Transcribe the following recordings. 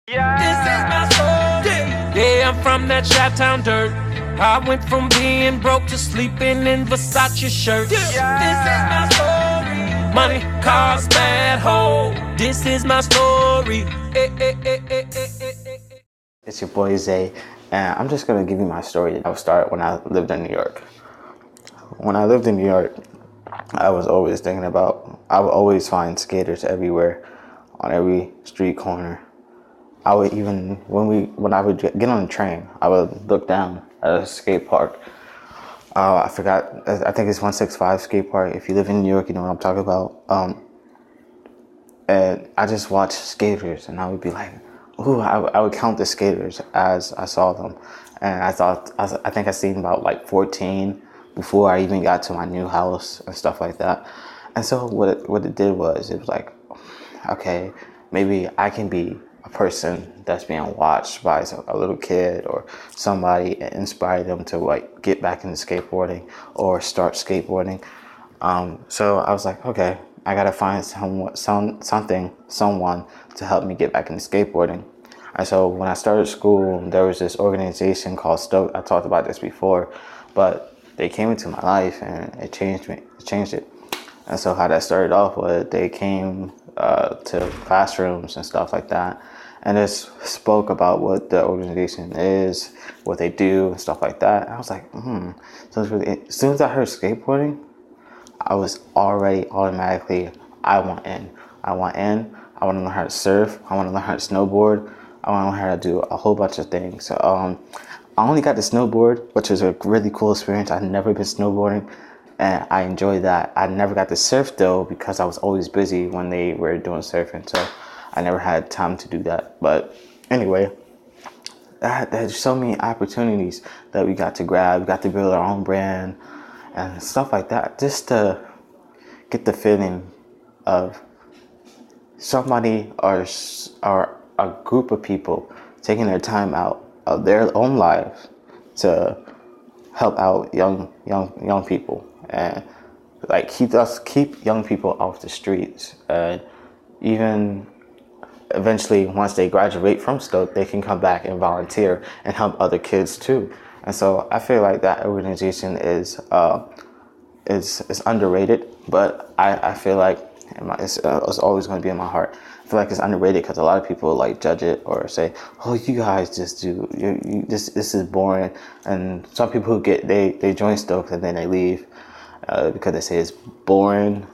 This is my story. Yeah, I'm from that Chi-Town dirt. I went from being broke to sleeping in Versace shirts. This is my story. Money, cars, bad hoe. This is my story. It's your boy Zay, and I'm just gonna give you my story. I'll start when I lived in New York. When I lived in New York, I was always thinking about, I would always find skaters everywhere, on every street corner. I would even, when I would get on the train, I would look down at a skate park. I forgot, I think it's 165 skate park. If you live in New York, you know what I'm talking about. And I just watched skaters, and I would be like, ooh, I would count the skaters as I saw them. And I think I seen about like 14 before I even got to my new house and stuff like that. And so what it did was, it was like, okay, maybe I can be a person that's being watched by a little kid or somebody, and inspire them to like get back into skateboarding or start skateboarding. So I was like, okay, I gotta find someone to help me get back into skateboarding. And so when I started school, there was this organization called Stoke. I talked about this before, but they came into my life and it changed it. And so how that started off was, they came to classrooms and stuff like that, and just spoke about what the organization is, what they do, and stuff like that. And I was like, So it's really, as soon as I heard skateboarding, I was already automatically, I want in. I want to learn how to surf. I want to learn how to snowboard. I want to learn how to do a whole bunch of things. So I only got to snowboard, which was a really cool experience. I'd never been snowboarding, and I enjoyed that. I never got to surf though, because I was always busy when they were doing surfing. So I never had time to do that. But anyway, there's so many opportunities that we got to grab. We got to build our own brand and stuff like that, just to get the feeling of somebody or a group of people taking their time out of their own lives to help out young people, and like keep young people off the streets. And even eventually, once they graduate from Stoke, they can come back and volunteer and help other kids too. And so I feel like that organization is underrated, but I feel like it's always going to be in my heart. I feel like it's underrated because a lot of people like judge it or say, "Oh, you guys just do this is boring." And some people who they join Stoke and then they leave because they say it's boring.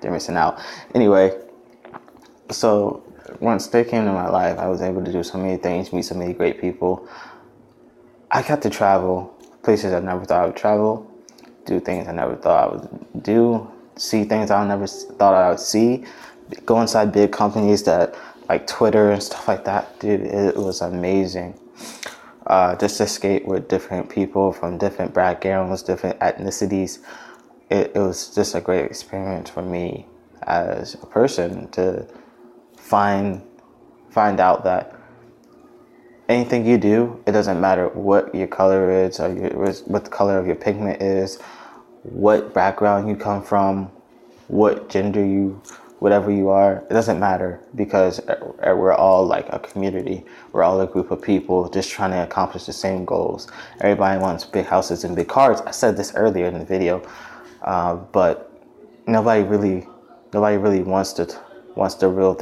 They're missing out. Anyway, so once they came to my life, I was able to do so many things, meet so many great people. I got to travel places I never thought I would travel, do things I never thought I would do, see things I never thought I would see, go inside big companies that like Twitter and stuff like that. Dude, it was amazing. Just to skate with different people from different backgrounds, different ethnicities. It was just a great experience for me as a person to find out that anything you do, it doesn't matter what your color is or what the color of your pigment is, what background you come from, what gender whatever you are, it doesn't matter, because we're all like a community. We're all a group of people just trying to accomplish the same goals. Everybody wants big houses and big cars. I said this earlier in the video, but nobody really wants the real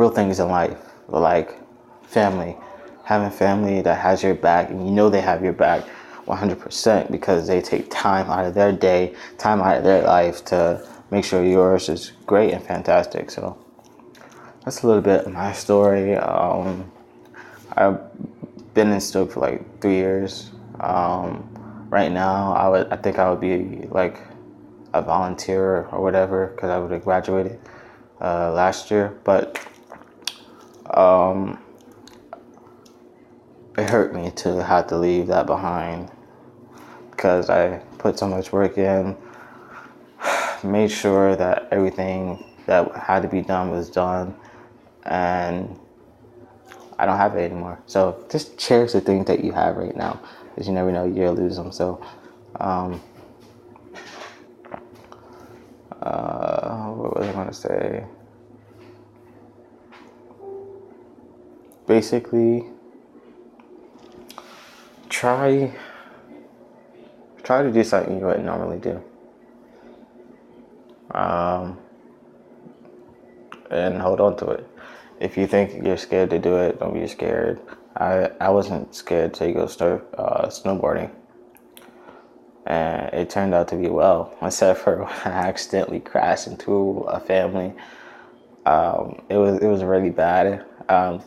things in life, like family, having family that has your back, and you know they have your back 100% because they take time out of their day, time out of their life to make sure yours is great and fantastic. So that's a little bit of my story. I've been in Stoke for like 3 years. Right now, I think I would be like a volunteer or whatever, because I would have graduated last year. But it hurt me to have to leave that behind, because I put so much work in, made sure that everything that had to be done was done, and I don't have it anymore. So just cherish the things that you have right now, because you never know, you'll lose them. So what was I going to say? basically try to do something you wouldn't normally do. And hold on to it. If you think you're scared to do it, don't be scared. I wasn't scared to go start snowboarding. And it turned out to be well, except for when I accidentally crashed into a family. It was really bad. I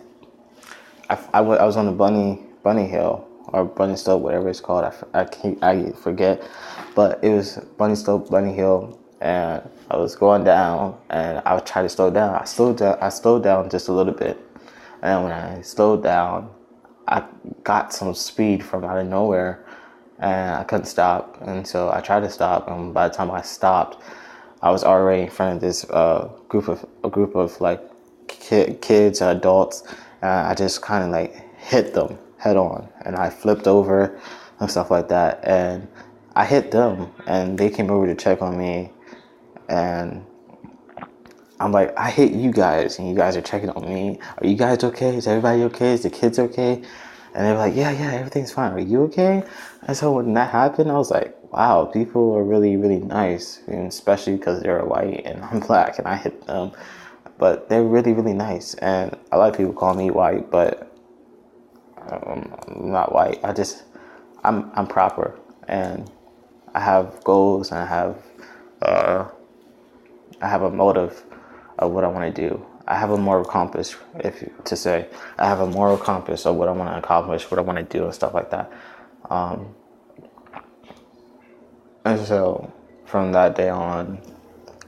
was on the bunny hill or bunny slope, whatever it's called. I forget, but it was bunny slope, bunny hill, and I was going down, and I would try to slow down. I slowed down just a little bit, and when I slowed down, I got some speed from out of nowhere, and I couldn't stop. And so I tried to stop, and by the time I stopped, I was already in front of this group of like kids, adults. I just kind of like hit them head on, and I flipped over and stuff like that. And I hit them, and they came over to check on me, and I'm like, I hit you guys, and you guys are checking on me. Are you guys okay? Is everybody okay? Is the kids okay? And they were like, yeah, everything's fine. Are you okay? And so when that happened, I was like, wow, people are really, really nice, and especially because they're white and I'm black, and I hit them. But they're really, really nice. And a lot of people call me white, but I'm not white. I'm proper, and I have goals, and I have a motive of what I want to do. I have a moral compass, I have a moral compass of what I want to accomplish, what I want to do, and stuff like that. And so from that day on,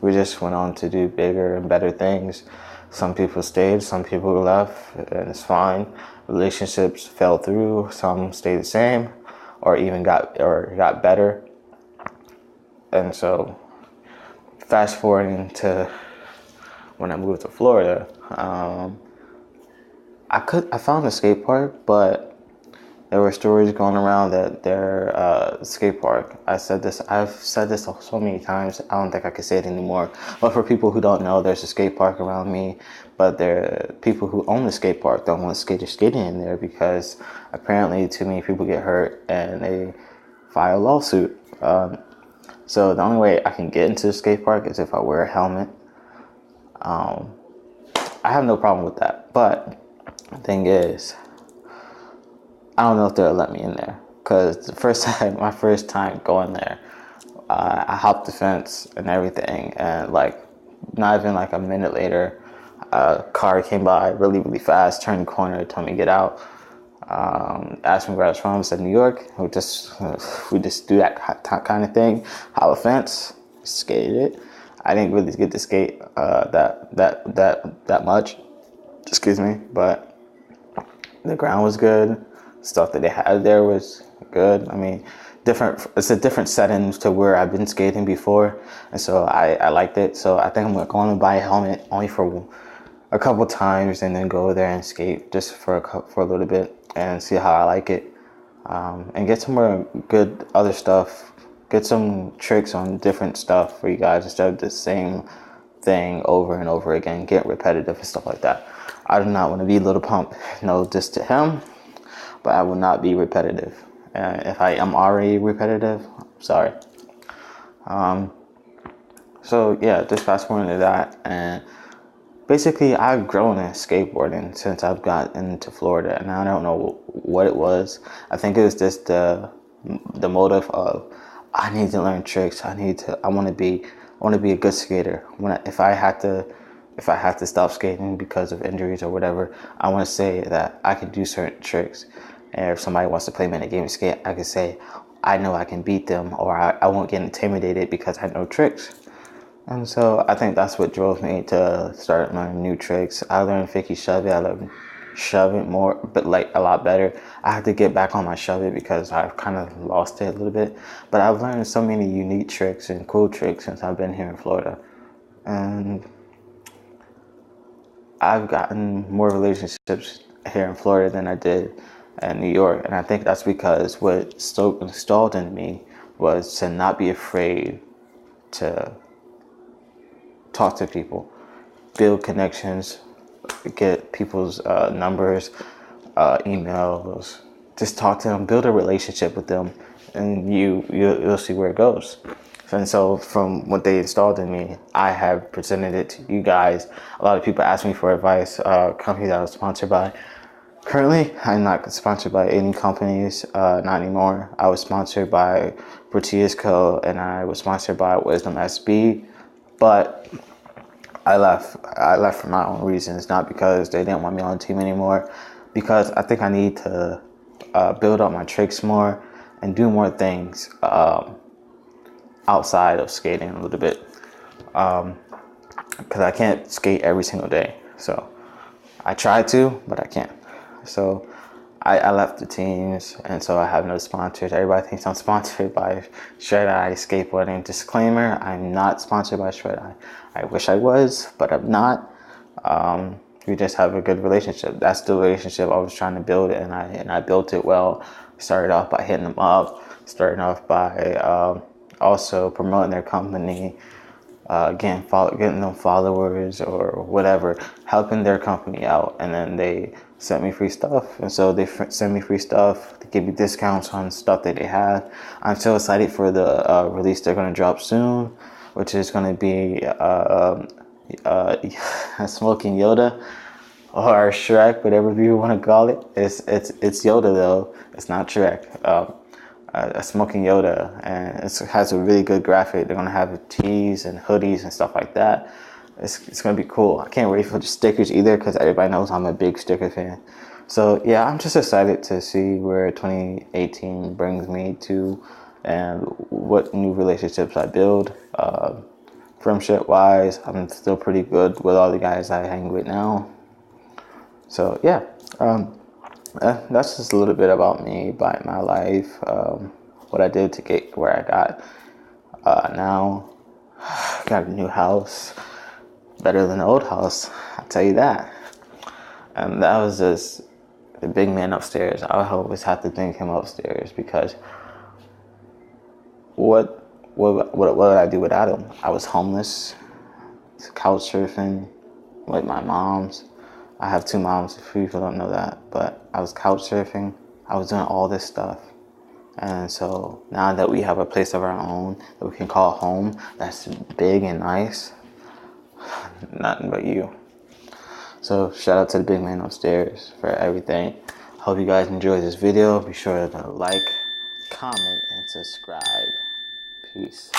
we just went on to do bigger and better things. Some people stayed, some people left, and it's fine. Relationships fell through, some stayed the same, or even got better. And so, fast forwarding to when I moved to Florida, I found a skate park, but there were stories going around that their skate park. I've said this so many times, I don't think I can say it anymore. But for people who don't know, there's a skate park around me, but the people who own the skate park don't want skaters skating in there because apparently too many people get hurt and they file a lawsuit. So the only way I can get into the skate park is if I wear a helmet. I have no problem with that, but the thing is, I don't know if they'll let me in there, because my first time going there, I hopped the fence and everything, and like not even like a minute later, a car came by really, really fast, turned the corner, told me to get out. Asked me where I was from. I said New York. We just do that kind of thing. Hop a fence, skated it. I didn't really get to skate that much. Excuse me, but the ground was good. Stuff that they had there was good. I mean, it's a different setting to where I've been skating before, and so I liked it. So I think I'm going to buy a helmet only for a couple times, and then go there and skate just for a little bit and see how I like it, and get some more good other stuff. Get some tricks on different stuff for you guys instead of the same thing over and over again. Get repetitive and stuff like that. I do not want to be Little Pump. No, just to him, but I will not be repetitive. If I am already repetitive, sorry. So yeah, just fast forward to that, and basically I've grown in skateboarding since I've got into Florida, and I don't know what it was. I think it was just the motive of I need to learn tricks. I want to be a good skater. If I had to stop skating because of injuries or whatever, I want to say that I can do certain tricks. And if somebody wants to play me in a game of skate, I can say I know I can beat them, or I won't get intimidated because I know tricks. And so I think that's what drove me to start learning new tricks. I learned fakie shove it. I learned shove it more, but like a lot better. I have to get back on my shove it because I've kind of lost it a little bit. But I've learned so many unique tricks and cool tricks since I've been here in Florida. And I've gotten more relationships here in Florida than I did in New York. And I think that's because what installed in me was to not be afraid to talk to people, build connections, get people's numbers, emails, just talk to them, build a relationship with them, and you'll see where it goes. And so from what they installed in me, I have presented it to you guys. A lot of people ask me for advice, companies that I was sponsored by. Currently, I'm not sponsored by any companies, not anymore. I was sponsored by Proteus Co. and I was sponsored by Wisdom SB, but I left for my own reasons, not because they didn't want me on the team anymore, because I think I need to build up my tricks more and do more things outside of skating a little bit, because I can't skate every single day. So I try to, but I can't. So I left the teams, and so I have no sponsors. Everybody thinks I'm sponsored by Shred Eye Skateboarding. Disclaimer, I'm not sponsored by Shred Eye. I wish I was, but I'm not. We just have a good relationship. That's the relationship I was trying to build, and I built it well. Started off by hitting them up, starting off by also promoting their company, getting them followers or whatever, helping their company out, and then they sent me free stuff. And so they send me free stuff, they give me discounts on stuff that they have. I'm so excited for the release they're going to drop soon, which is going to be Smoking Yoda or Shrek, whatever you want to call it. It's Yoda though. It's not Shrek. A Smoking Yoda, and it has a really good graphic. They're gonna have tees and hoodies and stuff like that. It's gonna be cool. I can't wait for the stickers either, because everybody knows I'm a big sticker fan. So yeah, I'm just excited to see where 2018 brings me to, and what new relationships I build. Friendship wise, I'm still pretty good with all the guys I hang with now. So yeah, that's just a little bit about me, about my life, what I did to get where I got. Now, got a new house, better than the old house, I'll tell you that. And that was just the big man upstairs. I always have to thank him upstairs, because what would I do without him? I was homeless, couch surfing with my moms. I have two moms, if people don't know that, but I was couch surfing. I was doing all this stuff. And so now that we have a place of our own that we can call home, that's big and nice, nothing but you. So shout out to the big man upstairs for everything. Hope you guys enjoyed this video. Be sure to like, comment, and subscribe. Peace.